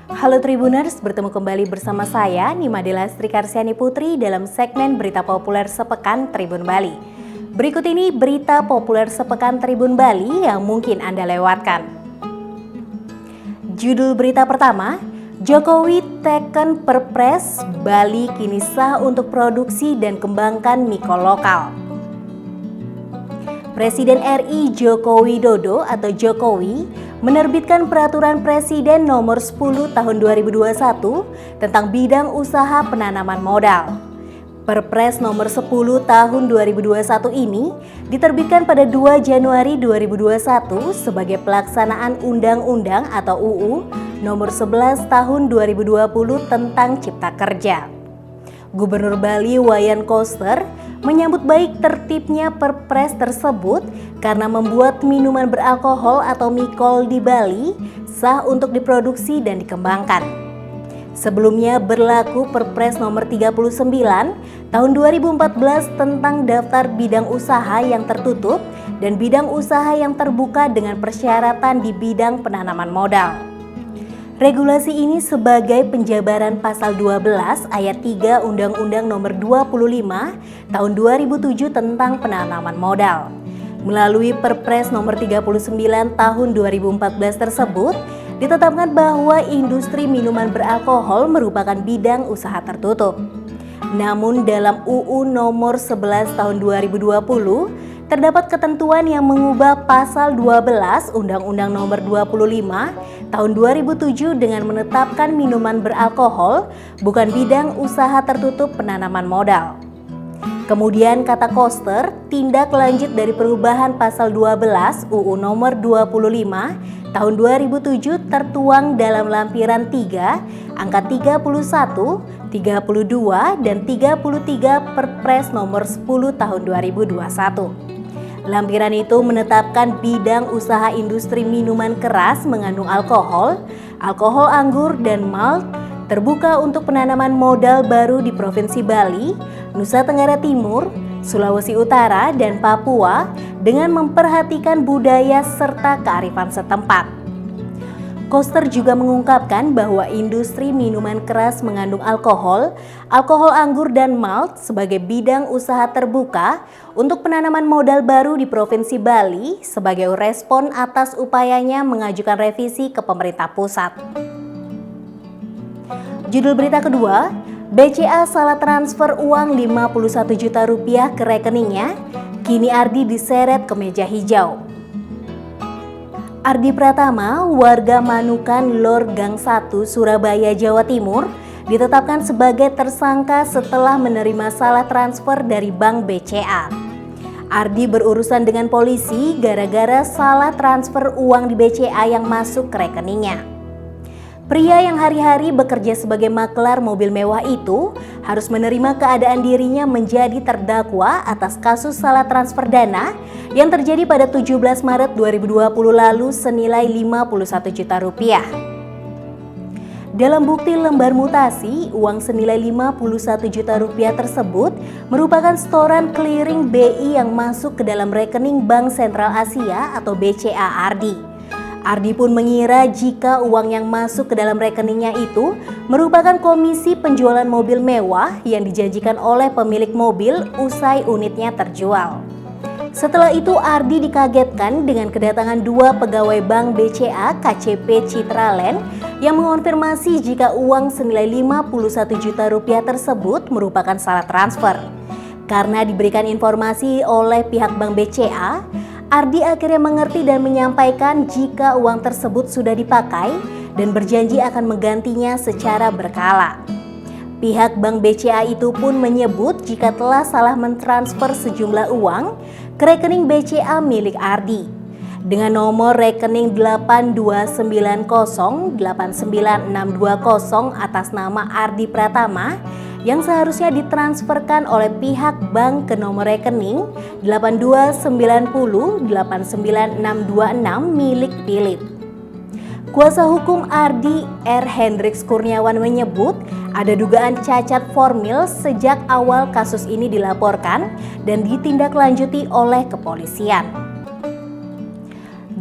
Halo Tribuners, bertemu kembali bersama saya Nima Delastri Karsiani Putri dalam segmen Berita Populer Sepekan Tribun Bali. Berikut ini berita populer sepekan Tribun Bali yang mungkin Anda lewatkan. Judul berita pertama, Jokowi teken Perpres, Bali kini sah untuk produksi dan kembangkan miko lokal. Presiden RI Joko Widodo atau Jokowi menerbitkan Peraturan Presiden Nomor 10 Tahun 2021 tentang bidang usaha penanaman modal. Perpres Nomor 10 Tahun 2021 ini diterbitkan pada 2 Januari 2021 sebagai pelaksanaan Undang-Undang atau UU Nomor 11 Tahun 2020 tentang Cipta Kerja. Gubernur Bali Wayan Koster menyambut baik tertibnya Perpres tersebut karena membuat minuman beralkohol atau mikol di Bali sah untuk diproduksi dan dikembangkan. Sebelumnya berlaku Perpres nomor 39 tahun 2014 tentang daftar bidang usaha yang tertutup dan bidang usaha yang terbuka dengan persyaratan di bidang penanaman modal. Regulasi ini sebagai penjabaran pasal 12 ayat 3 Undang-Undang Nomor 25 Tahun 2007 tentang penanaman modal. Melalui Perpres Nomor 39 Tahun 2014 tersebut, ditetapkan bahwa industri minuman beralkohol merupakan bidang usaha tertutup. Namun dalam UU Nomor 11 Tahun 2020, terdapat ketentuan yang mengubah pasal 12 Undang-Undang Nomor 25 Tahun 2007 dengan menetapkan minuman beralkohol bukan bidang usaha tertutup penanaman modal. Kemudian kata Koster, tindak lanjut dari perubahan pasal 12 UU Nomor 25 Tahun 2007 tertuang dalam lampiran 3 angka 31, 32 dan 33 Perpres Nomor 10 Tahun 2021. Lampiran itu menetapkan bidang usaha industri minuman keras mengandung alkohol, alkohol anggur dan malt terbuka untuk penanaman modal baru di Provinsi Bali, Nusa Tenggara Timur, Sulawesi Utara dan Papua dengan memperhatikan budaya serta kearifan setempat. Koster juga mengungkapkan bahwa industri minuman keras mengandung alkohol, alkohol anggur dan malt sebagai bidang usaha terbuka untuk penanaman modal baru di Provinsi Bali sebagai respon atas upayanya mengajukan revisi ke pemerintah pusat. Judul berita kedua, BCA salah transfer uang 51 juta rupiah ke rekeningnya, kini Ardi diseret ke meja hijau. Ardi Pratama, warga Manukan Lor Gang 1, Surabaya, Jawa Timur, ditetapkan sebagai tersangka setelah menerima salah transfer dari Bank BCA. Ardi berurusan dengan polisi gara-gara salah transfer uang di BCA yang masuk ke rekeningnya. Pria yang hari-hari bekerja sebagai maklar mobil mewah itu harus menerima keadaan dirinya menjadi terdakwa atas kasus salah transfer dana yang terjadi pada 17 Maret 2020 lalu senilai 51 juta rupiah. Dalam bukti lembar mutasi, uang senilai 51 juta rupiah tersebut merupakan setoran clearing BI yang masuk ke dalam rekening Bank Sentral Asia atau BCA Ardi. Ardi pun mengira jika uang yang masuk ke dalam rekeningnya itu merupakan komisi penjualan mobil mewah yang dijanjikan oleh pemilik mobil usai unitnya terjual. Setelah itu Ardi dikagetkan dengan kedatangan 2 pegawai Bank BCA KCP Citraland yang mengonfirmasi jika uang senilai 51 juta rupiah tersebut merupakan salah transfer. Karena diberikan informasi oleh pihak Bank BCA, Ardi akhirnya mengerti dan menyampaikan jika uang tersebut sudah dipakai dan berjanji akan menggantinya secara berkala. Pihak Bank BCA itu pun menyebut jika telah salah mentransfer sejumlah uang ke rekening BCA milik Ardi dengan nomor rekening 829089620 atas nama Ardi Pratama yang seharusnya ditransferkan oleh pihak bank ke nomor rekening 829089626 milik Philip. Kuasa hukum Ardi R. Hendriks Kurniawan menyebut ada dugaan cacat formil sejak awal kasus ini dilaporkan dan ditindaklanjuti oleh kepolisian.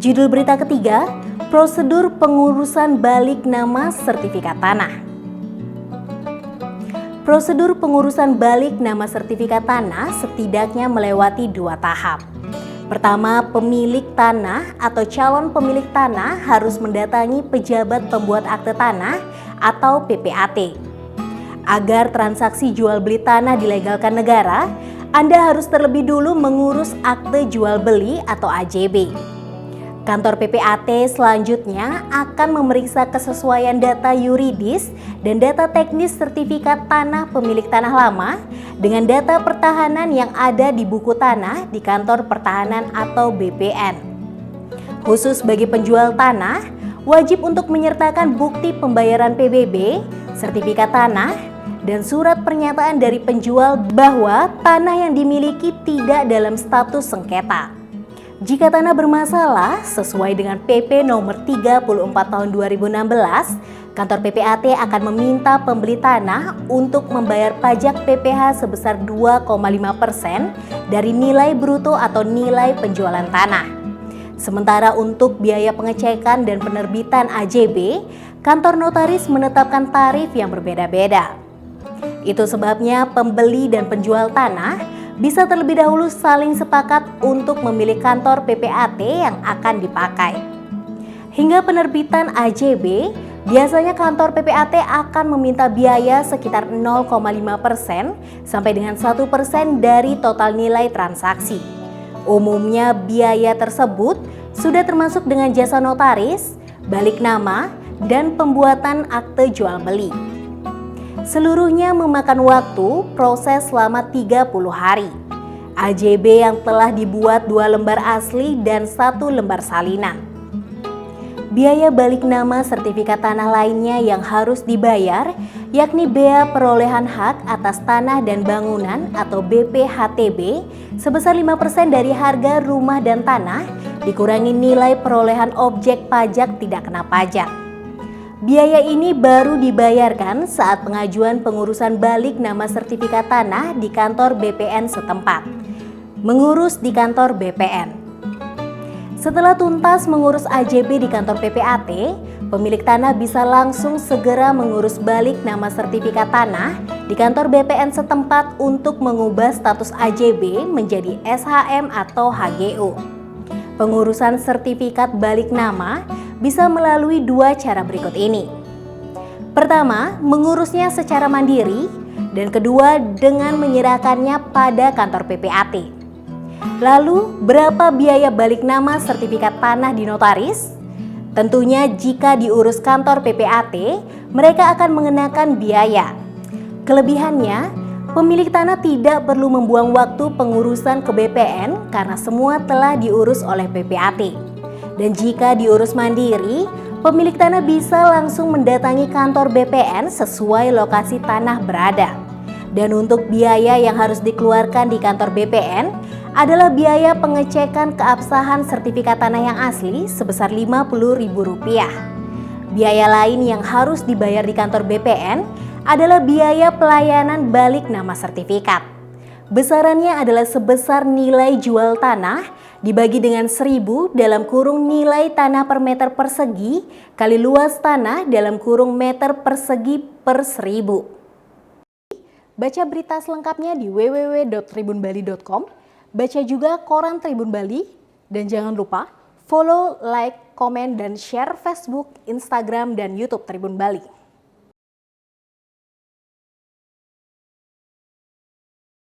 Judul berita ketiga, Prosedur pengurusan balik nama sertifikat tanah. Prosedur pengurusan balik nama sertifikat tanah setidaknya melewati 2 tahap. Pertama, pemilik tanah atau calon pemilik tanah harus mendatangi pejabat pembuat akte tanah atau PPAT. Agar transaksi jual beli tanah dilegalkan negara, Anda harus terlebih dulu mengurus akte jual beli atau AJB. Kantor PPAT selanjutnya akan memeriksa kesesuaian data yuridis dan data teknis sertifikat tanah pemilik tanah lama dengan data pertahanan yang ada di buku tanah di kantor pertahanan atau BPN. Khusus bagi penjual tanah, wajib untuk menyertakan bukti pembayaran PBB, sertifikat tanah, dan surat pernyataan dari penjual bahwa tanah yang dimiliki tidak dalam status sengketa. Jika tanah bermasalah sesuai dengan PP nomor 34 tahun 2016, kantor PPAT akan meminta pembeli tanah untuk membayar pajak PPh sebesar 2,5% dari nilai bruto atau nilai penjualan tanah. Sementara untuk biaya pengecekan dan penerbitan AJB, kantor notaris menetapkan tarif yang berbeda-beda. Itu sebabnya pembeli dan penjual tanah bisa terlebih dahulu saling sepakat untuk memilih kantor PPAT yang akan dipakai. Hingga penerbitan AJB, biasanya kantor PPAT akan meminta biaya sekitar 0,5% sampai dengan 1% dari total nilai transaksi. Umumnya biaya tersebut sudah termasuk dengan jasa notaris, balik nama, dan pembuatan akte jual beli. Seluruhnya memakan waktu proses selama 30 hari. AJB yang telah dibuat 2 lembar asli dan 1 lembar salinan. Biaya balik nama sertifikat tanah lainnya yang harus dibayar yakni bea perolehan hak atas tanah dan bangunan atau BPHTB sebesar 5% dari harga rumah dan tanah dikurangi nilai perolehan objek pajak tidak kena pajak. Biaya ini baru dibayarkan saat pengajuan pengurusan balik nama sertifikat tanah di kantor BPN setempat. Mengurus di kantor BPN. Setelah tuntas mengurus AJB di kantor PPAT, pemilik tanah bisa langsung segera mengurus balik nama sertifikat tanah di kantor BPN setempat untuk mengubah status AJB menjadi SHM atau HGU. Pengurusan sertifikat balik nama bisa melalui 2 cara berikut ini. Pertama, mengurusnya secara mandiri, dan kedua dengan menyerahkannya pada kantor PPAT. Lalu, berapa biaya balik nama sertifikat tanah di notaris? Tentunya jika diurus kantor PPAT, mereka akan mengenakan biaya. Kelebihannya, pemilik tanah tidak perlu membuang waktu pengurusan ke BPN karena semua telah diurus oleh PPAT. Dan jika diurus mandiri, pemilik tanah bisa langsung mendatangi kantor BPN sesuai lokasi tanah berada. Dan untuk biaya yang harus dikeluarkan di kantor BPN adalah biaya pengecekan keabsahan sertifikat tanah yang asli sebesar Rp50.000. Biaya lain yang harus dibayar di kantor BPN adalah biaya pelayanan balik nama sertifikat. Besarannya adalah sebesar nilai jual tanah dibagi dengan 1.000 dalam kurung nilai tanah per meter persegi kali luas tanah dalam kurung meter persegi per 1.000. Baca berita selengkapnya di www.tribunbali.com, baca juga koran Tribun Bali, dan jangan lupa follow, like, komen, dan share Facebook, Instagram, dan YouTube Tribun Bali.